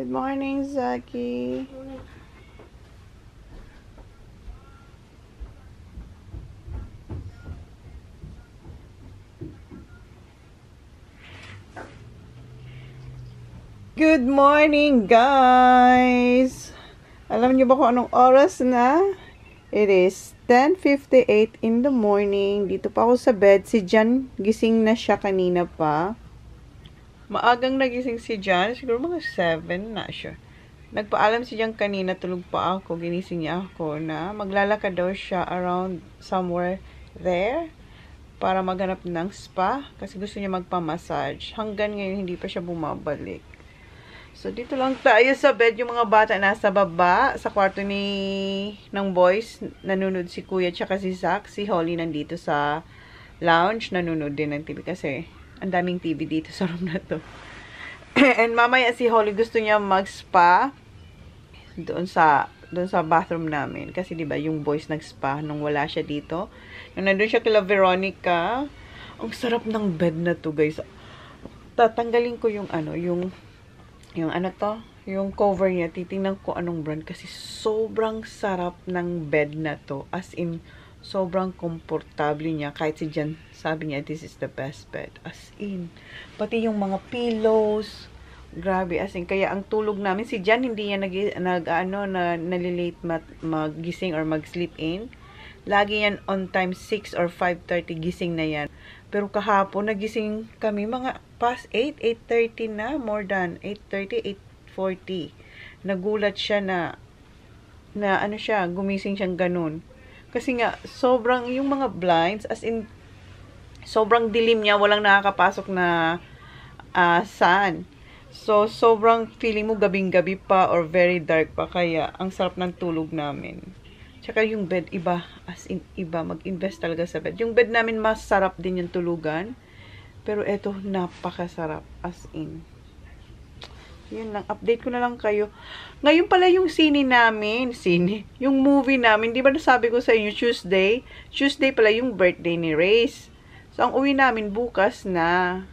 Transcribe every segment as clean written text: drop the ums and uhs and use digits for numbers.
Good morning, Zaki. Good morning, guys! Alam niyo ba kung anong oras na? It is 10:58 in the morning. Dito pa ako sa bed. Si Jan, gising na siya kanina pa. Maagang nagising si Jan. Siguro mga 7, not sure. Nagpaalam si Jan kanina, tulog pa ako. Ginising niya ako na maglalakad daw siya around somewhere there para maghanap ng spa kasi gusto niya magpa-massage. Hanggang ngayon, hindi pa siya bumabalik. So, dito lang tayo sa bed. Yung mga bata nasa baba, sa kwarto ng boys. Nanonood si Kuya tsaka si Zach. Si Holly nandito sa lounge. Nanonood din ng TV kasi ang daming TV dito sa room na to. And mamaya si Holly gusto niya mag-spa doon sa bathroom namin. Kasi diba yung boys nag-spa nung wala siya dito. Nung nandun siya kila Veronica. Ang sarap ng bed na to, guys. Tatanggalin ko yung cover niya. Titingnan ko anong brand kasi sobrang sarap ng bed na to. As in, sobrang komportable niya. Kahit si Jan, sabi niya, this is the best bed. As in, pati yung mga pillows, grabe. As in, kaya ang tulog namin, si Jan, hindi niya nalilate magising or mag-sleep in. Lagi yan on time, 6 or 5:30 gising na yan. Pero kahapon, nagising kami mga past 8, 8:30 na, more than 8:30, 8:40. Nagulat siya na gumising siyang ganun. Kasi nga, sobrang, yung mga blinds, as in, sobrang dilim niya, walang nakakapasok na sun. So, sobrang feeling mo gabing-gabi pa or very dark pa, kaya ang sarap ng tulog namin. Tsaka yung bed, iba, as in, iba, mag-invest talaga sa bed. Yung bed namin, masarap din yung tulugan, pero eto, napakasarap, as in. Yun lang, update ko na lang kayo. Ngayon pala yung yung movie namin, di ba nasabi ko sa inyo, Tuesday pala yung birthday ni Race. So, ang uwi namin bukas na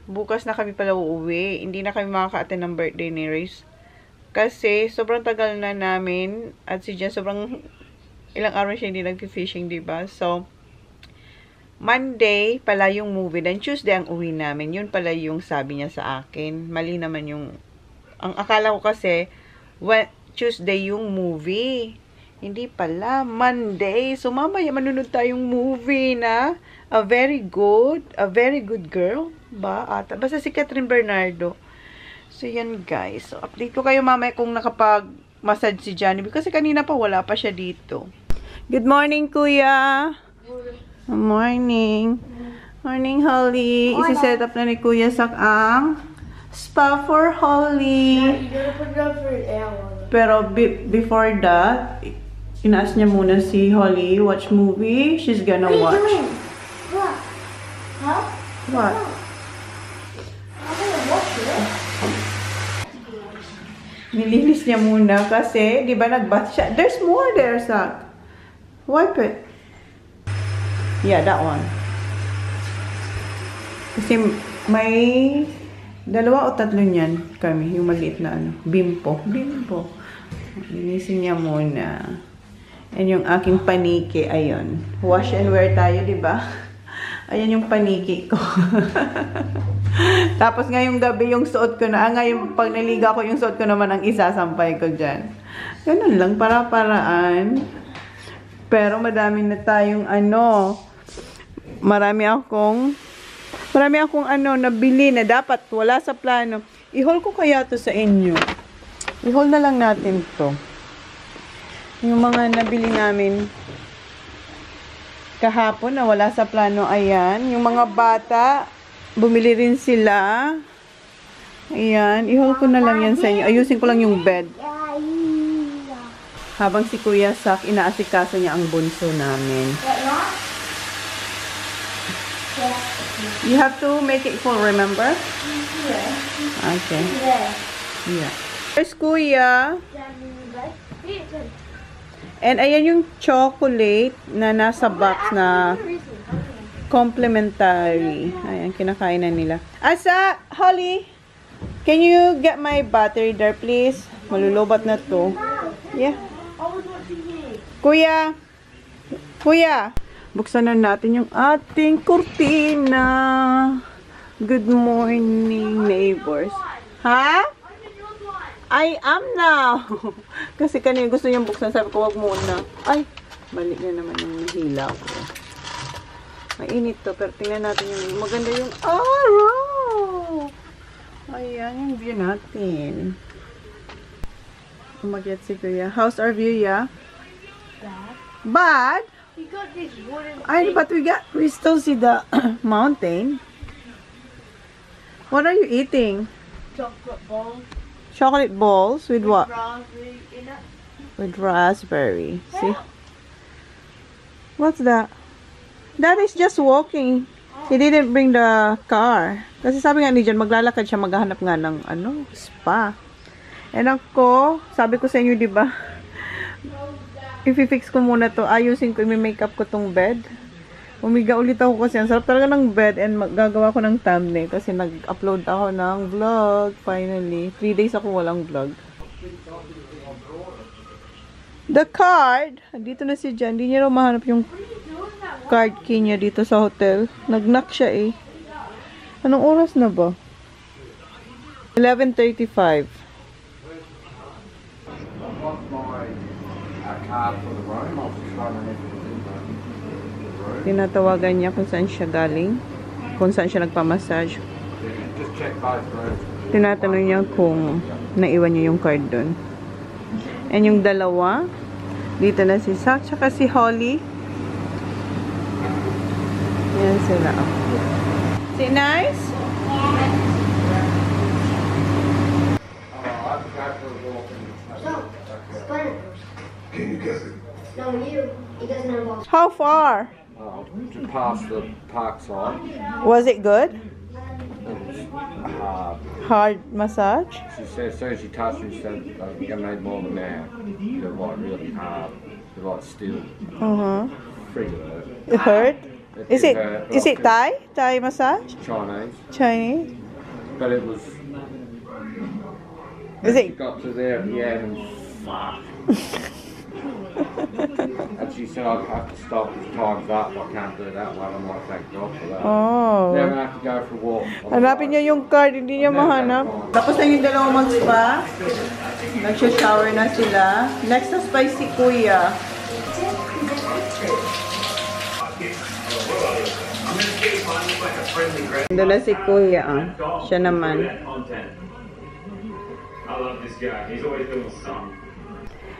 kami pala uuwi. Hindi na kami makaka-attend ng birthday ni Race. Kasi, sobrang tagal na namin, at si Jen, sobrang ilang araw siya hindi nag-fishing, di ba? So, Monday pala yung movie, then Tuesday ang uwi namin. Yun pala yung sabi niya sa akin. Mali naman ang akala ko kasi, Tuesday yung movie. Hindi pala, Monday. So, mamaya manunod tayong movie na a very good girl ba? Basta si Catherine Bernardo. So, yan guys. So, update ko kayo mamaya kung nakapag-massage si Johnny. Kasi kanina pa wala pa siya dito. Good morning, Kuya. Good morning. Morning, Holly. Isi-set up na ni Kuya Sak ang spa for Holly. Pero before that, inaas niya muna si Holly watch movie. She's gonna watch. What? Huh? What? I'm gonna watch it. Nilinis niya muna kasi, di ba nag-bath siya? There's more there, Sak. Wipe it. Yeah, that one. Kasi may 2 o 3 niyan kami. Yung maliit na bimpo. Linisin niya muna. And yung aking paniki, ayun. Wash and wear tayo, di ba? Ayan yung paniki ko. Tapos ngayong gabi yung suot ko na. Ngayong pag naliga ko, yung suot ko naman ang isasampay ko dyan. Ganun lang, para-paraan. Pero madami na tayong marami akong nabili na dapat wala sa plano. I-haul ko kaya to sa inyo. I-haul na lang natin to. Yung mga nabili namin kahapon na wala sa plano, ayan. Yung mga bata, bumili rin sila. Ayan, i-haul ko na lang yan sa inyo. Ayusin ko lang yung bed. Habang si Kuya Sak, inaasikaso niya ang bunso namin. You have to make it full, remember? Okay. Yeah. There's Kuya. And ayan yung chocolate na nasa box na complimentary. Ayan, kinakain na nila. Asa, Holly, can you get my battery there, please? Malulobat na to. Yeah. I was watching you. Kuya! Kuya! Buksan na natin yung ating kurtina. Good morning, neighbors. Ha? I am now. Kasi kanina gusto niyang buksan. Sabi ko, wag muna. Ay, balik na naman yung hila ko. Mainit to. Pero tingnan natin yung maganda yung araw. Ayan yung view natin. Umakyat si Kuya. How's our view, ya? Dad, Bad? we got this wooden Ay, but we still see the mountain. What are you eating? chocolate bowl Chocolate balls with what? raspberry in it. With raspberry. See? What's that? That is just walking. He didn't bring the car. Kasi sabi nga ni Jan, maglalakad siya, maghahanap nga ng spa. And ako, sabi ko sa inyo, di ba? I-fix ko muna to. Ayusin ko, i-makeup ko tong bed. Umiga ulit ako kasi ang sarap talaga ng bed and gagawa ko ng thumbnail kasi nag-upload ako ng vlog finally. 3 days ako walang vlog. The card! Dito na si Jan. Hindi niya raw mahanap yung card key niya dito sa hotel. Nag-knock siya eh. Anong oras na ba? 11:35. Tinatawagan niya kung saan siya galing. Kung saan siya nagpamassage. Tinatanong niya kung naiwan niya yung card doon. And yung dalawa, dito na si Sak, tsaka si Holly. Yan sila. Si Nice? No, you. It doesn't involve. How far? To pass the park side. Was it good? It was hard. Hard massage? She said as soon as she touched me, she said, I think I made more than now. They're like really hard. They're like still. Freaking hurt. It hurt? Is it hurt, is it like Thai? Thai massage? Chinese. Chinese? But it was. Is She it? got to there at the end and fuck. And she said, I have to stop, this time's up, I can't do that one. I'm like, thank God for that. Oh. Then I have to go for a walk. Hanapin niya yung card, hindi niya mahanap. Tapos na yung dalawang mag-spa. Nagsha-shower na sila. Next na spa si Kuya. Doon na si Kuya. Siya naman. I love this guy. He's always doing something.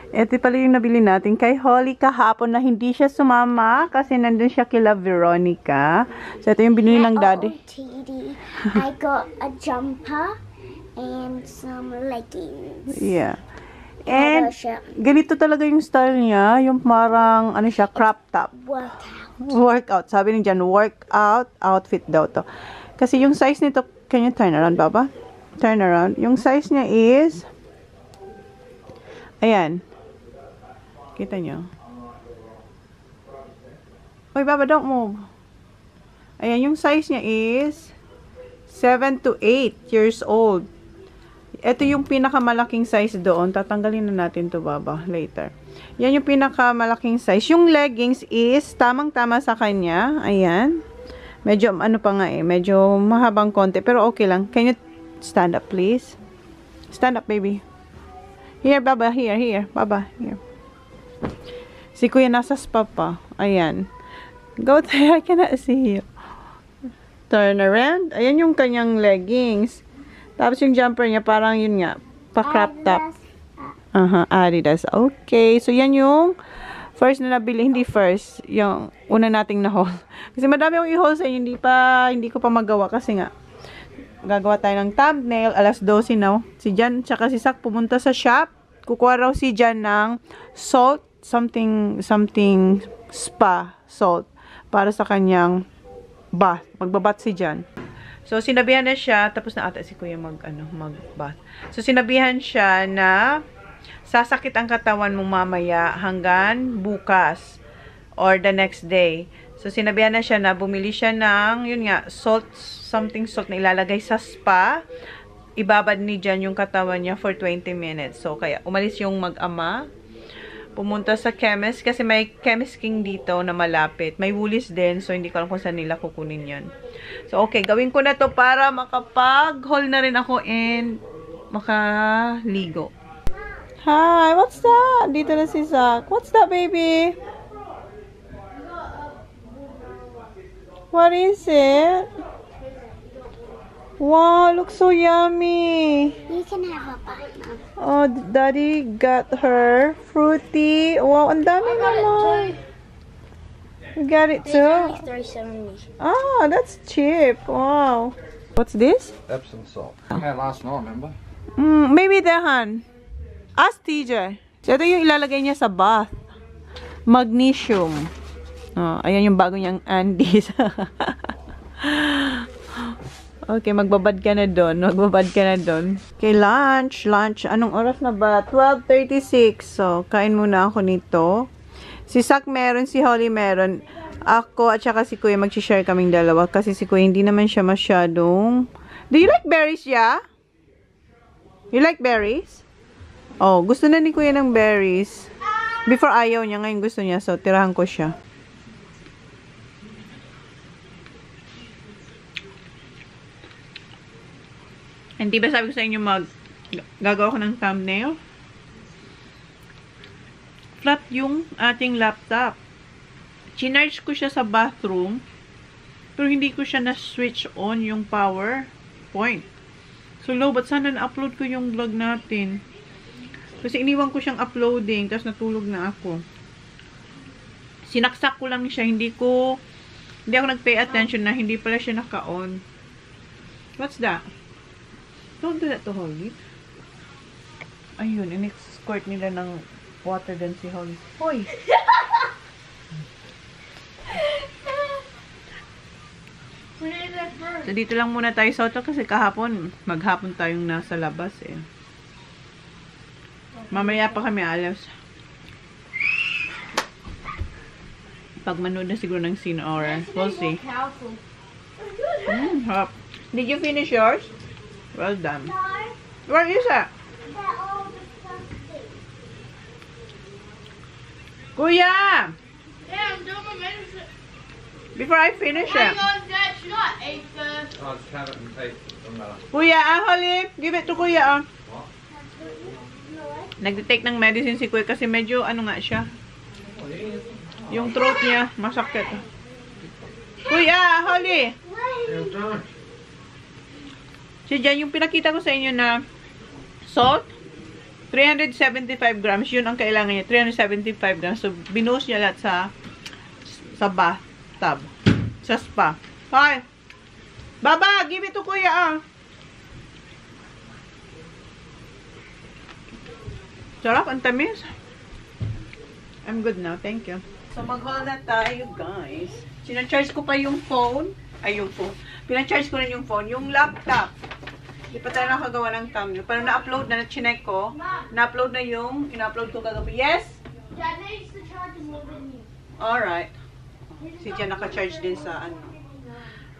Ito pala yung nabili natin kay Holly kahapon na hindi siya sumama kasi nandun siya kila Veronica. So ito yung binili ng daddy. OOTD. I got a jumper and some leggings. Yeah. And And a shirt. ganito talaga yung style niya. Yung parang ano siya, crop top. Workout. Workout. Sabi ni Jan, workout outfit daw to. Kasi yung size nito, can you turn around, Baba? Turn around. Yung size niya is, ayan. Kita nyo? Oy, Baba, don't move. Ayan, yung size niya is 7 to 8 years old. Ito yung pinakamalaking size doon. Tatanggalin na natin to, Baba, later. Yan yung pinakamalaking size. Yung leggings is tamang-tama sa kanya. Ayan. Medyo, ano pa nga eh, medyo mahabang konti. Pero okay lang. Can you stand up, please? Stand up, baby. Here, Baba. Here. Baba, here. Si Kuya nasa spa pa. Ayan. Go there. I cannot see you. Turn around. Ayan yung kanyang leggings. Tapos yung jumper niya, parang yun nga, pa-crop top. Adidas. Okay. So, yan yung first na nabili. Hindi first. Yung una nating na-haul. Kasi madami akong i-haul sa inyo. Hindi ko pa magawa kasi nga, gagawa tayo ng thumbnail. Alas 12 na. Si Jan, tsaka si Sak pumunta sa shop. Kukuha raw si Jan ng salt. Something spa salt. Para sa kanyang bath. Magbabath si Jan. So, sinabihan na siya. Tapos na ata si Kuya mag-bath. So, sinabihan siya na sasakit ang katawan mo mamaya hanggang bukas. Or the next day. So, sinabihan na siya na bumili siya ng, yun nga, salt, something salt na ilalagay sa spa. ibabad ni Jan yung katawan niya for 20 minutes. So, kaya umalis yung mag-ama. Pumunta sa chemist kasi may chemist king dito na malapit. May Woolies din, so hindi ko alam kung saan nila kukunin yan. So, okay, gawin ko na to para makapag-haul na rin ako and makaligo. Hi, what's that? Dito na si Zach. What's that, baby? What is it? Wow, looks so yummy. You can have a bite, Mom. Oh, Daddy got her fruity. Wow, ang dami naman. You got it It's too? only $3.70. Ah, that's cheap. Wow. What's this? Epsom salt. I had last night, remember? Maybe Han. Ask TJ. So, ito yung ilalagay niya sa bath. Magnesium. Oh, ayan yung bago niyang Andes. Okay, magbabad ka na doon. Magbabad ka na doon. Okay, lunch. Lunch. Anong oras na ba? 12:36. So, kain muna ako nito. Si Sak meron, si Holly meron. Ako at saka si Kuya mag-share kaming dalawa. Kasi si Kuya hindi naman siya masyadong... Do you like berries, yeah? You like berries? Oh, gusto na ni Kuya ng berries. Before ayaw niya, ngayon gusto niya. So, tirahan ko siya. Hindi ba sabi ko sa inyo gagawa ko ng thumbnail? Flat yung ating laptop. Chinarge ko siya sa bathroom. Pero hindi ko siya na-switch on yung power point. So, ba't sana na-upload ko yung vlog natin? Kasi iniwan ko siyang uploading, tapos natulog na ako. Sinaksak ko lang siya, hindi ako nag-pay attention na hindi pala siya naka-on. What's that? Don't do that to Holly. Ayun, in-squirt nila ng water din si Holly. Hoy! So, dito lang muna tayo sa auto kasi kahapon, maghapon tayong nasa labas eh. Mamaya pa kami alas. Pag manood na siguro ng scene or we'll see. Hop. Did you finish yours? Well done. Where is that? Kuya! Yeah, I'm doing my medicine. Before I finish Hang it. on, Dad. You got ate first. I'll just have it and taste it. Doesn't matter. Kuya, Holly, give it to Kuya. Nagtitake ng medicine si Kuya kasi medyo ano nga siya. Yung throat niya, masakit. Kuya, Holly! So, dyan, yung pinakita ko sa inyo na salt, 375 grams. Yun ang kailangan niya, 375 grams. So, binuhos niya lahat sa bathtub. Sa spa. Hi! Baba! Give it to Kuya, Sarap, ang tamis. I'm good now, thank you. So, mag-haul na tayo, guys. Sinacharge ko pa yung phone. Ay, yung phone. Pinacharge ko rin yung phone. Yung laptop. Hindi pa tayo nakagawa ng thumbnail. Pero na-upload na, na-chinek ko. Na-upload na yung ina-upload ko kagabi. Yes? Dad needs to charge a little bit new. Alright. Si Jan naka-charge din sa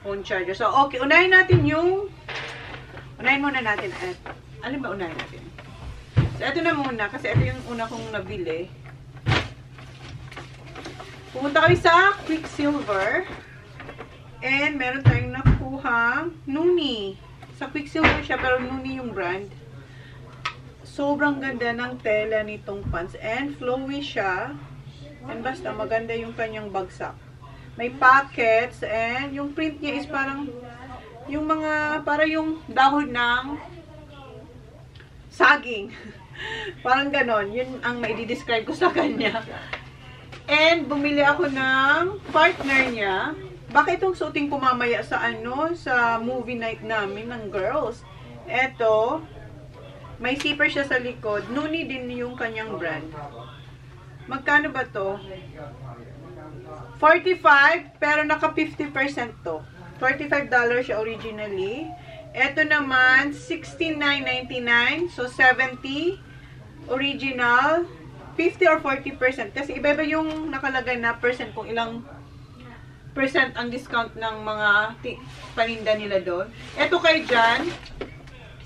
phone charger. So, okay. Unahin natin unahin muna natin. Alin ba unahin natin? So, ito na muna. Kasi ito yung una kong nabili. Pumunta kami sa Quicksilver. And meron tayong nakuhang Nuni. Sa Quicksilver siya, pero Nuni yung brand. Sobrang ganda ng tela nitong pants. And flowy siya. And basta maganda yung kanyang bagsak. May pockets. And yung print niya is parang yung para yung dahon ng saging. Parang ganon. Yun ang maidi-describe ko sa kanya. And bumili ako ng partner niya. Baka itong suotin ko mamaya sa sa movie night namin ng girls. Eto, may zipper siya sa likod. Nuni din yung kanyang brand. Magkano ba to? 45, pero naka 50% to. $45 siya originally. Eto naman, $69.99. So, 70 original. 50 or 40%. Kasi iba-iba yung nakalagay na percent kung ilang percent ang discount ng mga paninda nila doon. Ito kay Jan,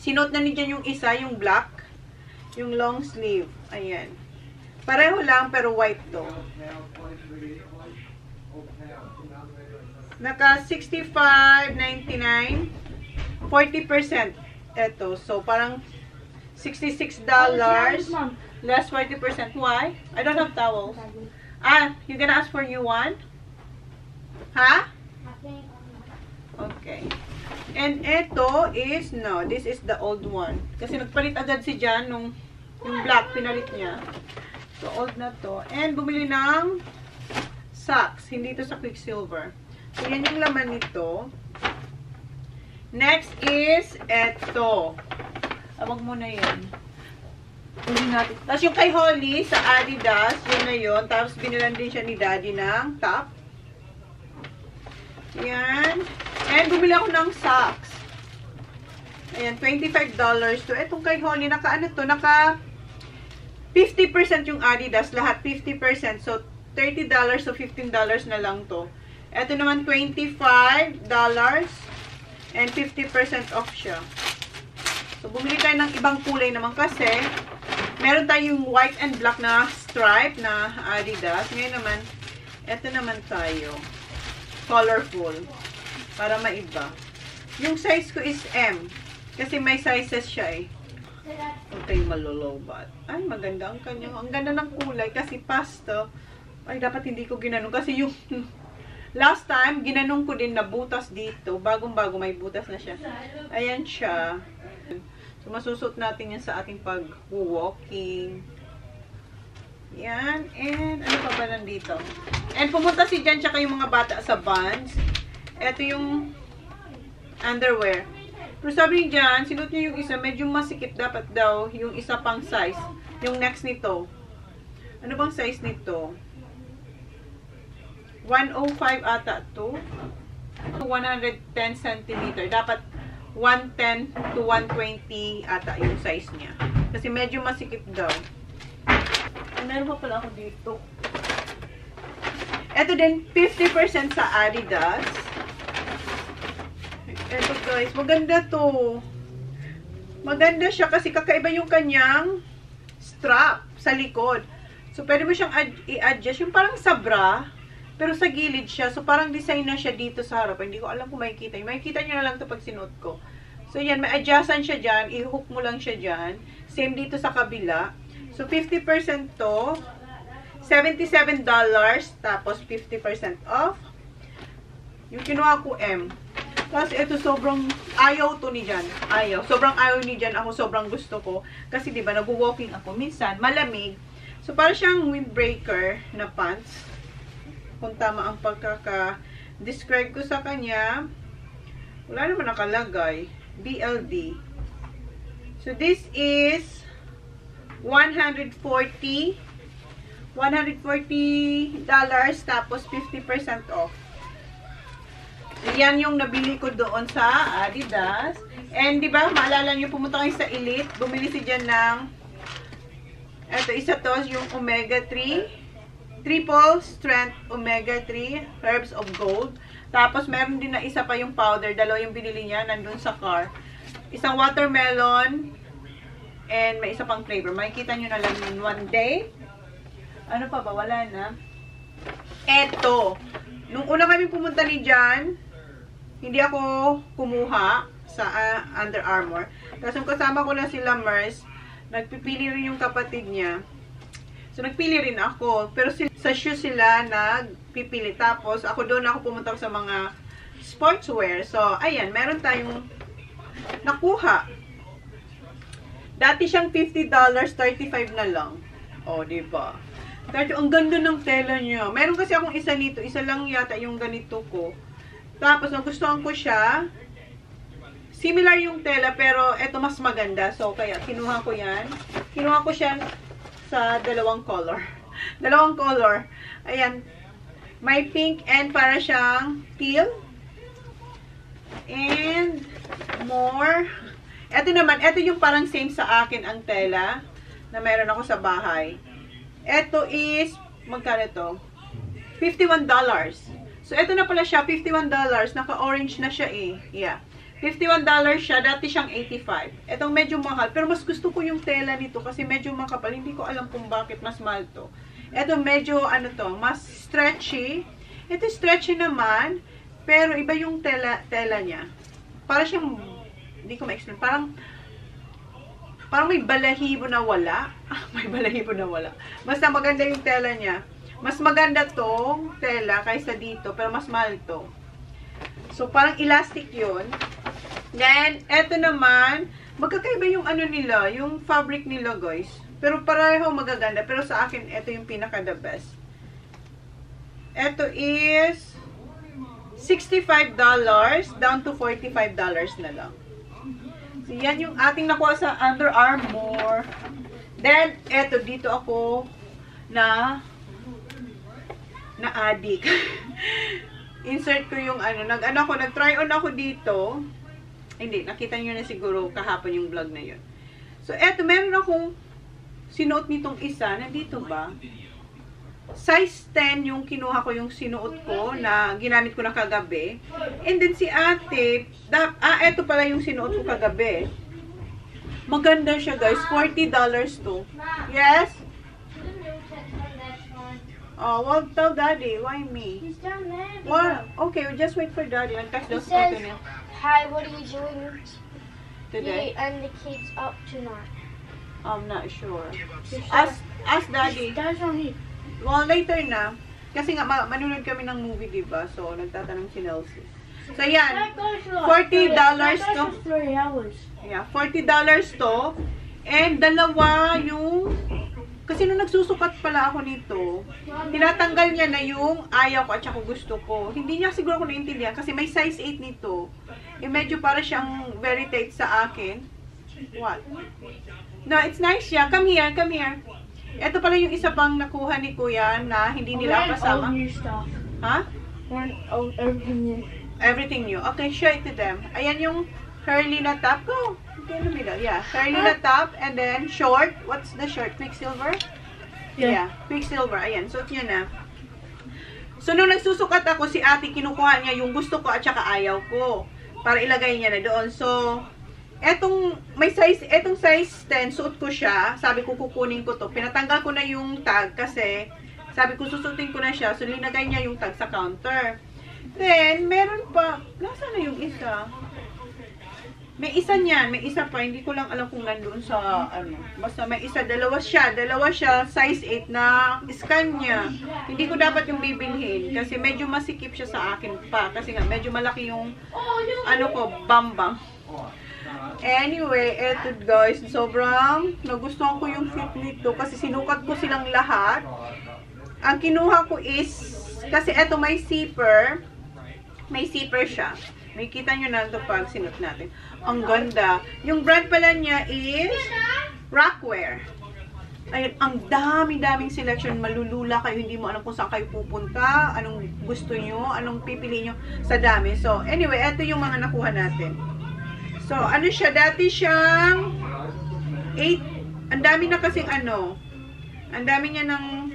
Sinuot na ni Jan yung isa, yung black. Yung long sleeve. Ayan. Pareho lang, pero white to. Naka $65.99. 40% eto. So, parang $66. Less 40%. Why? I don't have towels. Ah, you gonna ask for new one? Ha? Okay. And ito is, no, this is the old one. Kasi nagpalit agad si Jan nung yung black, pinalit niya. So, old na to. And bumili ng socks. Hindi to sa Quicksilver. So, yan yung laman nito. Next is eto. Awag mo na yan. Uli natin. Tapos yung kay Holly sa Adidas, yun na yun. Tapos binilan din siya ni Daddy ng top. Yan. And bumili ako ng socks. Ayan, $25 to. Etong kay Holly, naka ano to? Naka 50% yung Adidas. Lahat 50%. So, $30 o $15 na lang to. Ito naman, $25. And 50% off siya. So, bumili tayo ng ibang kulay naman kasi meron tayong white and black na stripe na Adidas. Ngayon naman, ito naman tayo. Colorful. Para maiba. Yung size ko is M. Kasi may sizes siya eh. Huwag tayong malolobat. Ay, maganda ang kanyang. Ang ganda ng kulay kasi pastel. Ay, dapat hindi ko ginanong. Kasi yung last time, ginanong ko din na butas dito. Bagong-bago may butas na siya. Ayan siya. So, masusot natin yan sa ating pag-walking. Yan. And, ano pa ba nandito? And, pumunta si Jan tsaka yung mga bata sa Vans. Ito yung underwear. Pero sabi ni Jan, sinot niya yung isa, medyo masikip dapat daw yung isa pang size. Yung next nito. Ano bang size nito? 105 ata to. 110 cm. Dapat 110 to 120 ata yung size niya. Kasi medyo masikip daw. Meron pa pala ako dito. Ito din, 50% sa Adidas. Ito guys, maganda to. Maganda siya kasi kakaiba yung kanyang strap sa likod. So, pwede mo siyang i-adjust. Yung parang sa bra, pero sa gilid siya. So, parang design na siya dito sa harap. Hindi ko alam kung makikita. Makikita nyo na lang to pag sinuot ko. So, yan. May adjustan siya dyan. I-hook mo lang siya dyan. Same dito sa kabila. So, 50% to. $77. Tapos, 50% off. Yung kinuha ko M. Tapos, ito sobrang ayaw to ni Jan. Ayaw. Sobrang ayaw ni Jan. Ako sobrang gusto ko. Kasi, diba, nag-walking ako. Minsan, malamig. So, parang siyang windbreaker na pants. Kung tama ang pagkaka-describe ko sa kanya. Wala naman nakalagay. BLD. So, this is $140. Tapos, 50% off. Yan yung nabili ko doon sa Adidas. And, di ba, maalala nyo, pumunta kayo sa Elite. Bumili si Jan ng, eto, isa to, yung Omega 3. Triple Strength Omega 3 Herbs of Gold. Tapos, meron din na isa pa yung powder. Dalawa yung binili niya, nandun sa car. Isang watermelon. And may isa pang flavor. Makikita nyo na lang yun one day. Ano pa ba? Wala na. Eto. Nung una kami pumunta ni Jan, hindi ako kumuha sa Under Armour. Tapos yung kasama ko na sila Mers, nagpipili rin yung kapatid niya. So nagpili rin ako. Pero sa shoes sila nagpipili. Tapos ako doon ako pumunta sa mga sportswear. So ayan, meron tayong nakuha. Dati siyang $50, 35 na lang. O, diba? Dati, ang ganda ng tela niya. Meron kasi akong isa nito. Isa lang yata yung ganito ko. Tapos, nagustuhan ko siya. Similar yung tela, pero eto mas maganda. So, kaya kinuha ko yan. Kinuha ko siya sa dalawang color. Dalawang color. Ayan. May pink and para siyang teal. And more. Ito naman, ito yung parang same sa akin ang tela na meron ako sa bahay. Ito is, magkano ito? $51. So, ito na pala siya, $51. Naka-orange na siya eh. Yeah. $51 siya. Dati siyang $85. Itong medyo mahal. Pero mas gusto ko yung tela nito kasi medyo makapal. Hindi ko alam kung bakit mas mahal to. Ito medyo, ano to, mas stretchy. Ito stretchy naman. Pero iba yung tela niya. Para siyang, hindi ko ma-explain. Parang may balahibo na wala. May balahibo na wala. Basta maganda yung tela niya. Mas maganda tong tela kaysa dito. Pero mas mahal to. So, parang elastic yun. Then, eto naman, magkakaiba yung ano nila, yung fabric nila, guys. Pero pareho magaganda. Pero sa akin, eto yung pinaka the best. Eto is $65 down to $45 na lang. So, yan yung ating nakuha sa Under Armour. Then, eto, dito ako na-addict. Insert ko yung ano, nag-try on ako dito. Hindi, nakita nyo na siguro kahapon yung vlog na yun. So, eto, meron akong sinuot nitong isa. Nandito ba? Size 10 yung kinuha ko, yung sinuot ko na ginamit ko na kagabi. And then si ate, eto pala yung sinuot ko kagabi. Maganda siya, guys. $40 to. Yes? Oh, well, tell Daddy. Why me? He's down there. Well, okay, we'll just wait for Daddy. Nag-text He daw says, niya hi, what are you doing today. and the kids up tonight? I'm not sure. Ask Daddy. Dad's on here. Well, later na. Kasi nga, manunod kami ng movie, diba? So, nagtatanong si Nelsie. So, yan. $40 to. 3 hours. Yeah, $40 to. And dalawa yung... Kasi nung nagsusukat pala ako nito, tinatanggal niya na yung ayaw ko at saka gusto ko. Hindi niya siguro ko naintindihan kasi may size 8 nito. Eh, medyo para siyang very tight sa akin. What? No, it's nice siya. Come here, come here. Ito pala yung isa pang nakuha ni Kuya na hindi nila kasama. New stuff. Ha? Everything new. Everything new. Okay, show it to them. Ayan yung curly na top. Go! Okay, in the middle. Yeah, curly na top and then short. What's the short? Quicksilver? Yeah, Quicksilver. Ayan, suot nyo na. So, nung nagsusukat ako, si ate kinukuha niya yung gusto ko at saka ayaw ko. Para ilagay niya na doon. So, etong size 10, suot ko siya. Sabi ko, kukunin ko to. Pinatanggal ko na yung tag kasi sabi ko, susutin ko na siya. So, linagay niya yung tag sa counter. Then, meron pa. Nasaan na yung isa? May isa niyan. May isa pa. Hindi ko lang alam kung nandun sa, ano. Basta may isa. Dalawa siya. Size 8 na scan niya. Hindi ko dapat yung bibilhin. Kasi medyo masikip siya sa akin pa. Kasi nga, medyo malaki yung, ano ko, bambang. Anyway, eto guys. Sobrang nagustuhan ko yung fit nito. Kasi sinukat ko silang lahat. Ang kinuha ko is, kasi eto may zipper. May zipper siya. May kita nyo na ito pag sinot natin. Ang ganda. Yung brand pala niya is Rockwear. Ayun, ang dami-daming selection. Malulula kayo. Hindi mo alam kung saan kayo pupunta. Anong gusto nyo. Anong pipili nyo sa dami. So, anyway, ito yung mga nakuha natin. So, ano siya? Dati siyang 8. Ang dami na kasing ano. Ang dami niya ng...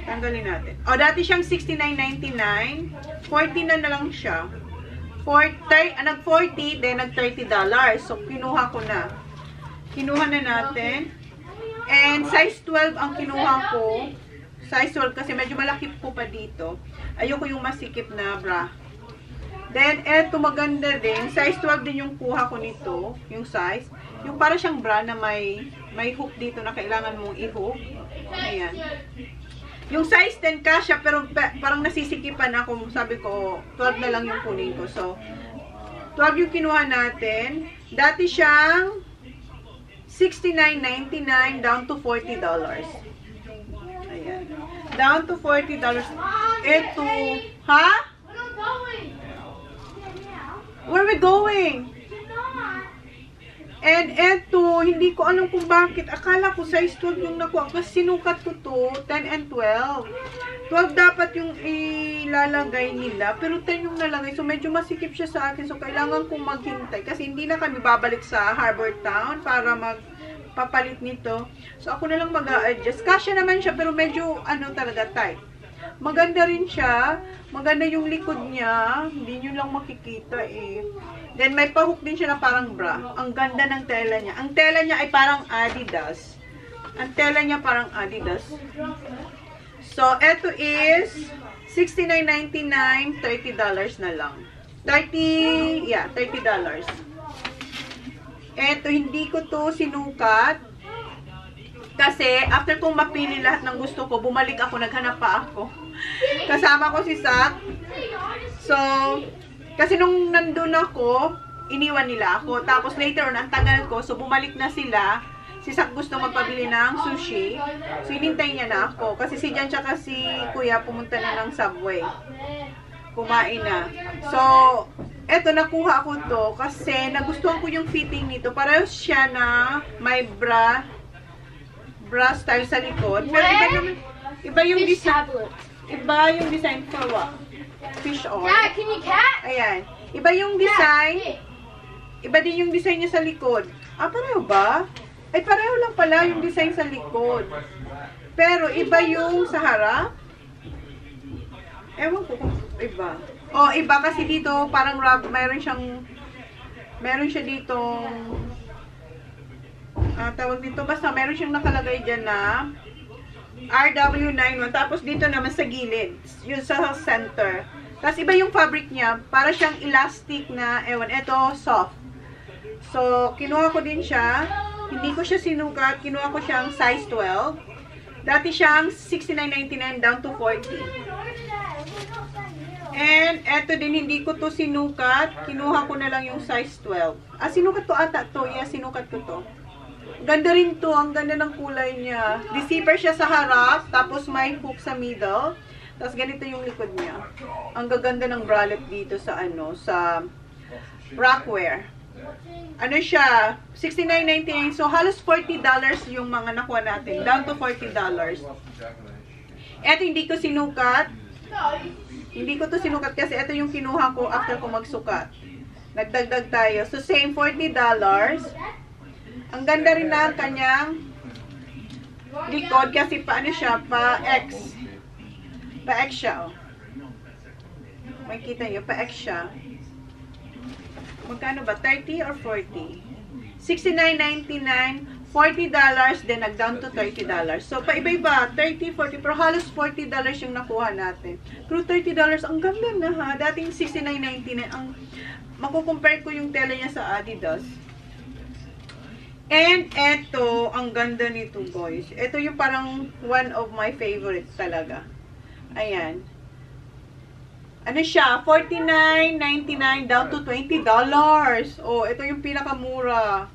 Tanggalin natin. O, dati siyang $69.99. 40 na lang siya. Nag-40, then nag-$30. So, kinuha ko na. Kinuha na natin. And size 12 ang kinuha ko. Size 12 kasi medyo malaki po pa dito. Ayoko yung masikip na bra. Then, eto maganda din. Size 12 din yung kuha ko nito. Yung size. Yung para siyang bra na may hook dito na kailangan mong i-hook. Ayan. Yung size 10 kasya, pero parang nasisikipan ako. Sabi ko, 12 na lang yung kunin ko. So, 12 yung kinuha natin. Dati siyang $69.99 down to $40. Ayan. Down to $40. Ito. Ha? Where are we going? And eto, hindi ko alam kung bakit. Akala ko size 12 yung nakuha. Kasi sinukat ko to, 10 and 12. 12 dapat yung ilalagay nila. Pero 10 yung nalagay. So, medyo masikip siya sa akin. So, kailangan kong maghintay. Kasi hindi na kami babalik sa Harbor Town para magpapalit nito. So, ako na lang mag-a-adjust. Kasya naman siya, pero medyo, ano talaga, tight. Maganda rin siya. Maganda yung likod niya. Hindi nyo lang makikita eh. Then, may pahook din siya na parang bra. Ang ganda ng tela niya. Ang tela niya ay parang Adidas. Ang tela niya parang Adidas. So, eto is $69.99, $30 na lang. $30. Eto, hindi ko to sinukat. Kasi, after kong mapili lahat ng gusto ko, bumalik ako, naghanap pa ako. Kasama ko si Sak. So, kasi nung nandun ako, iniwan nila ako. Tapos later on, ang tagal ko, so bumalik na sila. Si Sak gusto magpabili ng sushi. So, inintay niya na ako. Kasi si Jan tsaka si Kuya pumunta na ng Subway. Kumain na. So, eto, nakuha ko to kasi nagustuhan ko yung fitting nito. Parehas siya na may bra style sa likod. Pero iba yung Fish design. tablet. Iba yung design for what? Fish oil. Dad, can you catch? Ayan. Iba yung design. Iba din yung design niya sa likod. Ah, pareho ba? Ay, pareho lang pala yung design sa likod. Pero, iba yung sa harap. Ewan ko kung iba. Oh, iba kasi dito, parang mayroon siya dito, tawag dito, basta meron siyang nakalagay dyan na RW91. Tapos dito naman sa gilid, yun sa center. Tapos iba yung fabric niya, para siyang elastic na, ewan, eto, soft. So, kinuha ko din siya. Hindi ko siya sinukat. Kinuha ko siyang size 12. Dati siyang $69.99 down to $40. And, eto din, hindi ko to sinukat. Kinuha ko na lang yung size 12. Ah, sinukat to ata to. Yeah, sinukat ko to. Ganda rin to. Ang ganda ng kulay niya. Zipper siya sa harap. Tapos may hook sa middle. Tapos ganito yung likod niya. Ang gaganda ng bralette dito sa sa Brackware. Ano siya? $69.99. So, halos $40 yung mga nakuha natin. Down to $40. Eto, hindi ko sinukat. Hindi ko to sinukat kasi ito yung kinuha ko after ko magsukat. Nagdagdag tayo. So, same $40. Ang ganda rin na kanyang likod kasi paano siya? Pa-X. Pa-X siya, oh. Makikita nyo, pa-X siya. Magkano ba? 30 or 40? $69.99, $40, then nag-down to $30. So, paiba-iba, 30, 40, pero halos $40 yung nakuha natin. Pero $30, ang ganda na ha. Dating $69.99, ang makukompare ko yung tela niya sa Adidas. And, eto, ang ganda nito, guys. Ito yung parang one of my favorites talaga. Ayan. Ano siya? $49.99 down to $20. Oh, ito yung pinakamura.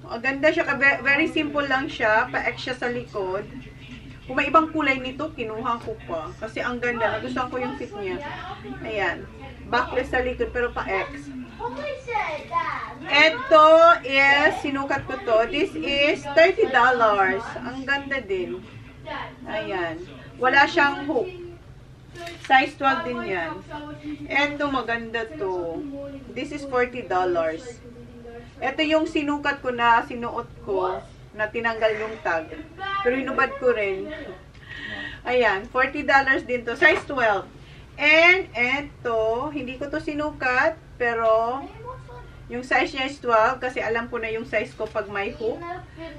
Ang ganda siya. Very simple lang siya. Pa-X siya sa likod. Kung may ibang kulay nito, kinuha ko pa. Kasi ang ganda. Nagustuhan ko yung fit niya. Ayan. Backless sa likod, pero pa-X. Ito is, sinukat ko to. This is $30. Ang ganda din. Ayan. Wala siyang hook. Size 12 din yan. Ito, maganda to. This is $40. Ito yung sinukat ko na, sinuot ko, na tinanggal yung tag. Pero hinubad ko rin. Ayan, $40 din to. Size 12. And, ito, hindi ko to sinukat, pero, yung size niya is 12, kasi alam ko na yung size ko pag may hook.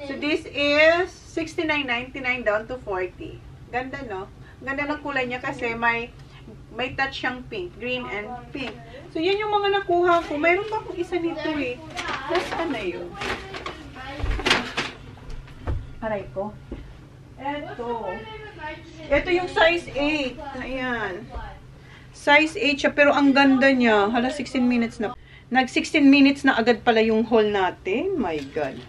So, this is $69.99 down to $40. Ganda, no? Ganda ng kulay niya kasi may touch siyang pink, green and pink. So, yan yung mga nakuha ko. Mayroon pa akong isa nito eh. Nasaan na yun? Aray ko. Ito yung size 8. Ayan. Size 8 siya, pero ang ganda niya. Hala, 16 minutes na. Nag 16 minutes na agad pala yung haul natin. My God.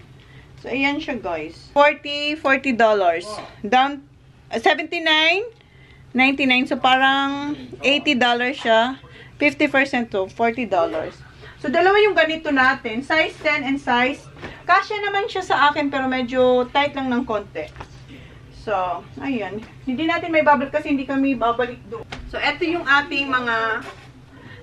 So, ayan siya, guys. $40. Down, $79.99. So, parang $80 siya. 50% to $40. So, dalawa yung ganito natin. Size 10 and size. Kasya naman siya sa akin, pero medyo tight lang ng konti. So, ayan. Hindi natin may babalik kasi hindi kami babalik doon. So, eto yung ating mga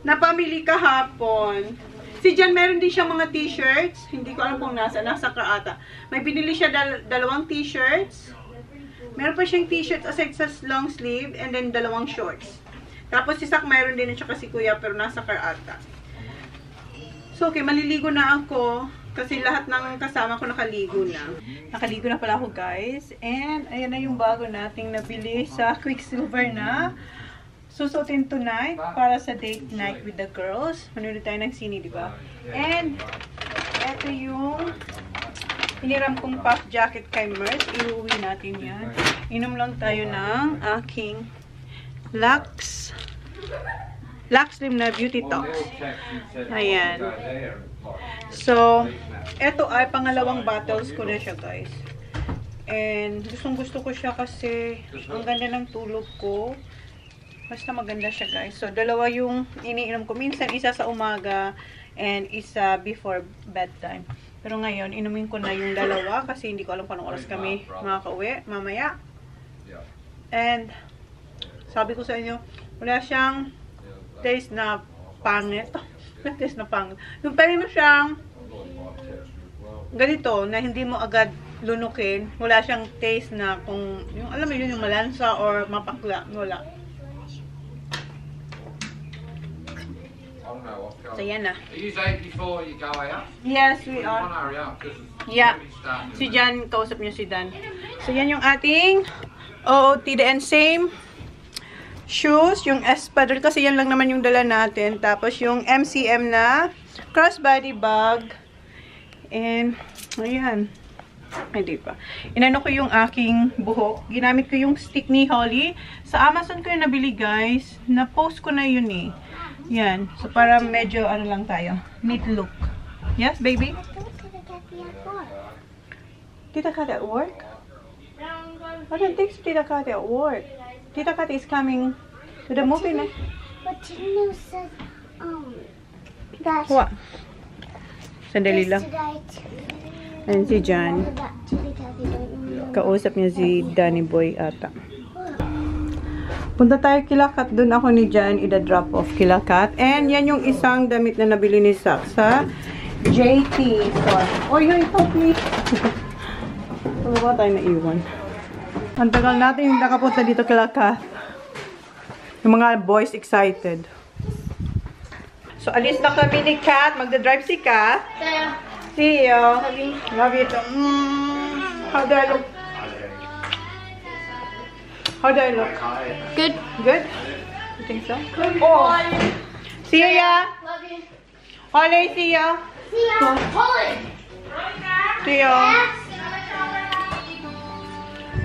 napamili kahapon. Si Jan, meron din siyang mga t-shirts. Hindi ko alam kung nasa Kraata. May binili siya dalawang t-shirts. Meron pa siyang t-shirt aside sa long sleeve and then dalawang shorts. Tapos si Sak mayroon din at saka si Kuya pero nasa car ata. So okay, maliligo na ako kasi lahat ng kasama ko nakaligo na. Nakaligo na pala ako guys. And ayan na yung bago nating nabili sa Quicksilver na susutin tonight para sa date night with the girls. Manood tayo ng sine, di ba? And eto yung hiniram kong puff jacket kay Merce. Iuwi natin yan. Inom lang tayo ng aking Lux Slim na Beauty Talks. Ayan. So, eto ay pangalawang bottles ko na siya guys. And gusto ko siya kasi ang ganda ng tulog ko. Basta maganda siya guys. So, dalawa yung iniinom ko. Minsan isa sa umaga and isa before bedtime. Pero ngayon, inumin ko na yung dalawa kasi hindi ko alam kung anong oras kami makakauwi mamaya. And, sabi ko sa inyo, wala siyang taste na pangit. Taste na pangit. Yung pwede mo siyang ganito, na hindi mo agad lunukin. Wala siyang taste na kung, yung, alam mo yun, yung malansa or mapakla. Wala. So, yan na. Are you late before you go out? Yes, we You are. want to hurry up because Yeah. Si Jan, kausap niyo si Dan. So, yan yung ating OOTD and same shoes, yung Espadrille, kasi yan lang naman yung dala natin. Tapos, yung MCM na crossbody bag. And, ayan. Ay, di pa. Inano ko yung aking buhok. Ginamit ko yung stick ni Holly. Sa Amazon ko yung nabili, guys. Na-post ko na yun eh. Yan. So, para medyo, ano lang tayo. Neat look. Yes, baby? Tita Kat at work? I don't think Tita Kat at work. Tita Kat is coming to the movie na. But Tino said, that What? Sandali lang. yesterday Ayan si Jan. that Chili Taffy don't Kausap niya si Danny Boy ata. Punta tayo Kilakat. Doon ako ni Jan. Ida-drop off Kilakat. And yan yung isang damit na nabili ni Sak sa JT store. Oh, yun, help me. Ano ba tayo naiwan? Ang tagal natin yung nakapunta dito Kilakat. Yung mga boys excited. So, alis na kami ni Kat. Magdadrive si Kat. See you. Love you too. How do I look? How do I look? Good. Good? You think so? Oh. See ya. Love you. Holly, see ya. See ya. Holly. See ya.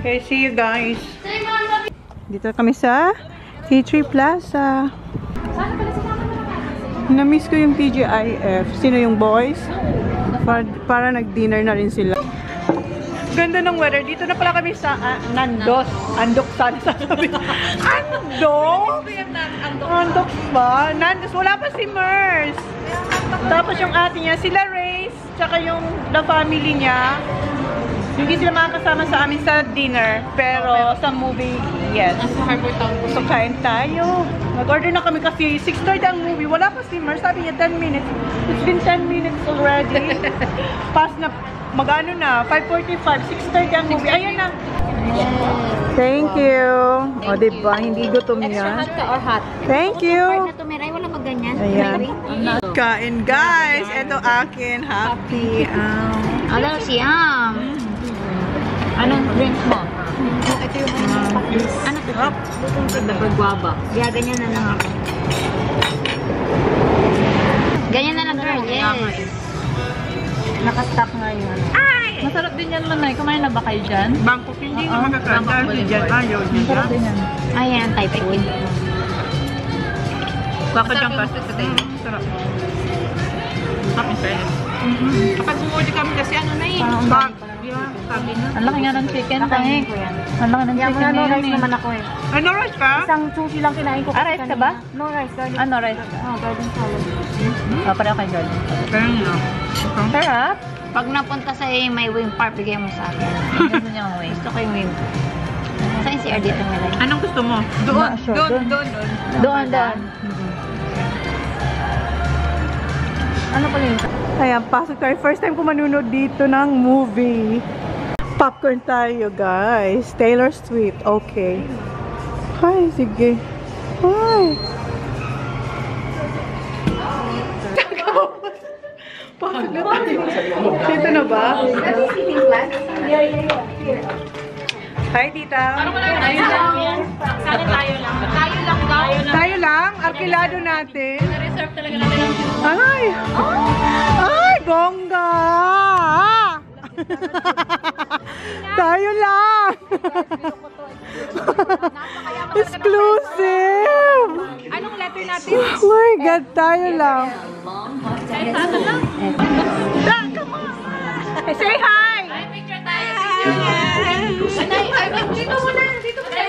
Okay, see you guys. Say mom, love you. Dito kami sa T3 Plaza. Na-miss ko yung TGIF. Sino yung boys? Para nag-dinner na rin sila. Ganda ng weather. Dito na pala kami sa Nandos. Andok sana sasabihin. Andok? Andok ba? Nandos. Wala pa si Mers. Tapos yung ate niya, sila Race, tsaka yung the family niya. Hindi sila makakasama sa amin sa dinner. Pero sa movie, yes. So kain tayo. Nag-order na kami kasi 6:30 ang movie. Wala pa si Mers. Sabi niya 10 minutes. It's been 10 minutes already. Pass na. Mag-ano na, 5:45, 6:30 ang movie. Ayan na. Thank you. O, diba? Hindi gutom yan. hot ka or hot? Thank you. Na tumiray, wala maganyan. Ayan. Kain, guys. Ito akin. Happy. Ano siyam? Anong drinks mo? Ito yung ano to? Dapat guava. Yeah, ganyan na lang ako. Ganyan na lang, girl. Yes. Nakastock nga yun. Ay! Masarap din yan, Manay. Kumain na ba kayo dyan? Bangkok, hindi nga magkakanta. Si Jan ayaw. Masarap din yan. Ayan, type food. Baka dyan pa. Sarap. Happy fair. Kapag sumuli kami kasi ano na eh. Sabi na. Ang laki nga ng chicken, Tangik. Ang laki ng chicken No ngayon rice eh. naman ako eh. Ano rice ka? Isang sushi lang kinain ko. Ah, rice ka ba? No rice, garlic. Ano, rice? Oh, garden salad. Pareho kay Jordan. Pero nga. Sarap. Pag napunta sa may wing park, bigay mo sa akin. Gusto niya ang way. Gusto ko yung wing park. Saan si RD ito nila? Anong gusto mo? Doon. Sure, doon. Doon. Ano pala yun? Ayan, pasok tayo. First time ko manunod dito ng movie. Popcorn tayo, guys. Taylor Swift. Okay. Hi, sige. Hi. Dito na ba? Hi, tita. Tayo lang? Arkilado natin. Reserve talaga natin. Ay! Ay, bongga! Tayo lang! Exclusive! Anong letter natin? Oh my God, tayo lang. Come on! Say hi! Picture tayo. Dito muna. Dito muna.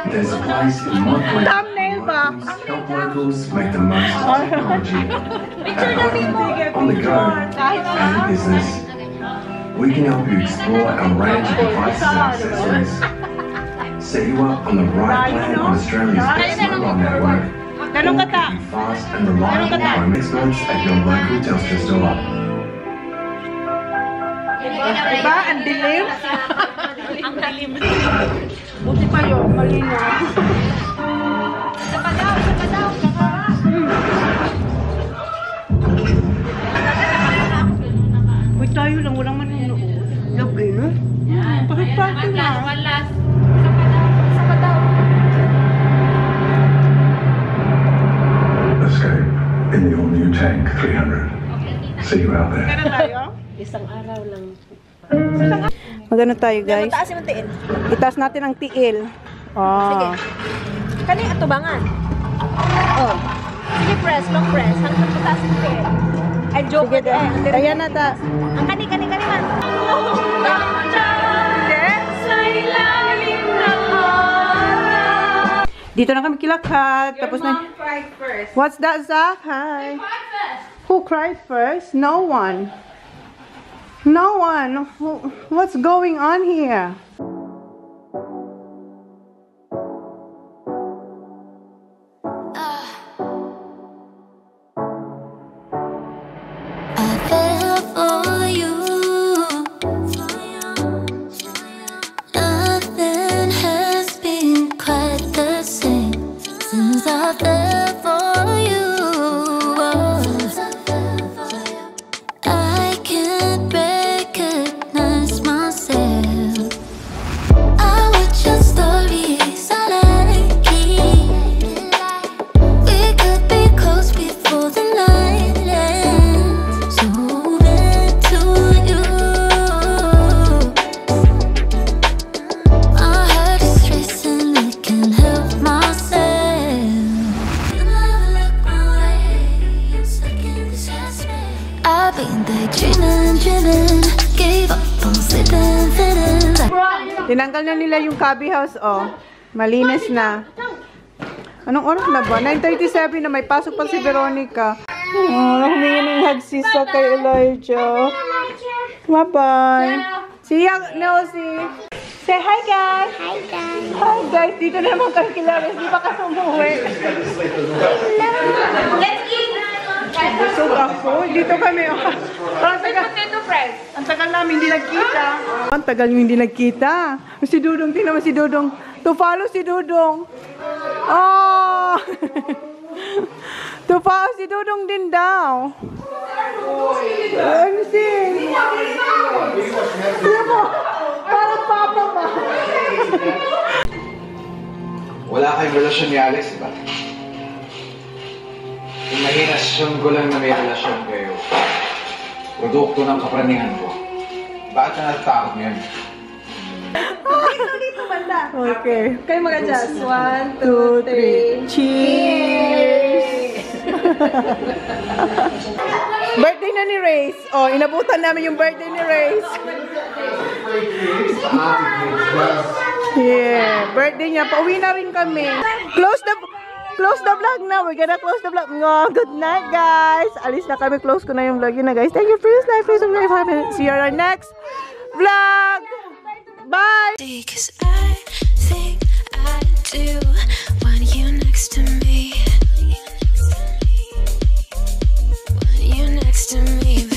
There's a place in my place Thumbnail ba? help locals make the most of technology. On the go, as a business, we can help you explore a range of devices and accessories. Set you up on the right plan on Australia's best mobile network. All keep you fast and reliable from experts at your local Telstra store. Diba? Ang dilim? Ang dilim. Buti pa yun, malino. Uy, tayo lang, walang manunood. Gabi, no? Bakit party na? One last. Escape in the all-new Tank 300. See you out there. Magano tayo, guys? Mataas yung tiil. Itaas natin ang tiil. Sige. Kaning atubangan. Oh. Sige, press. Long press. Hanggang mataas yung tiil. Ay, joke. Sige, kaya na ta. Ang kani man. Dito na kami kilakad. Tapos na. Cried first. What's that, Zach? Hi. Who cried first? No one. No one. What's going on here? I fell for you. Nothing has been quite the same since I fell for you. I can't recognize myself. I watch your stories, I like it. We could be close before the night ends. So into you. My heart is racing, I can't help myself. You never look my way, I'm stuck in this headspace. I've been daydreaming, gave up on sleeping, fitting like Tinanggal na nila yung cubby house, oh. Malinis na. Anong oras na ba? 9:37 na, may pasok pa si Veronica. Oh, humingi ng hug si Sa kay Elijah. Bye-bye. See ya, Nosy. Say hi, guys. Hi, guys. Hi, guys. Dito na naman kami kilaris. Di ba ka umuwi? Let's eat. Busog ako. Dito kami, oh. Ang tagal. Ang tagal namin hindi nagkita. Ang tagal nyo hindi nagkita. Si Dudong, tingnan mo si Dudong. To follow si Dudong. Oh! To follow si Dudong din daw. Ano si? Tingnan mo. Parang papa ba? Wala kayong relasyon ni Alex, diba? Yung mahinasyon ko lang na may relasyon kayo. Produkto ng kapranihan ko. Bakit ka natatakot ngayon? Okay. Kayo mag-adjust. 1, 2, 3. Cheers! Birthday na ni Race. Oh, inabutan namin yung birthday ni Race. Yeah, birthday niya. Pauwi na rin kami. Close the vlog na. We're gonna close the vlog. Oh, good night, guys. Alis na kami. Close ko na yung vlog yun na, guys. Thank you for your life. Please subscribe. See you on our next vlog. Bye. Because I think I do want you next to me. Want you next to me.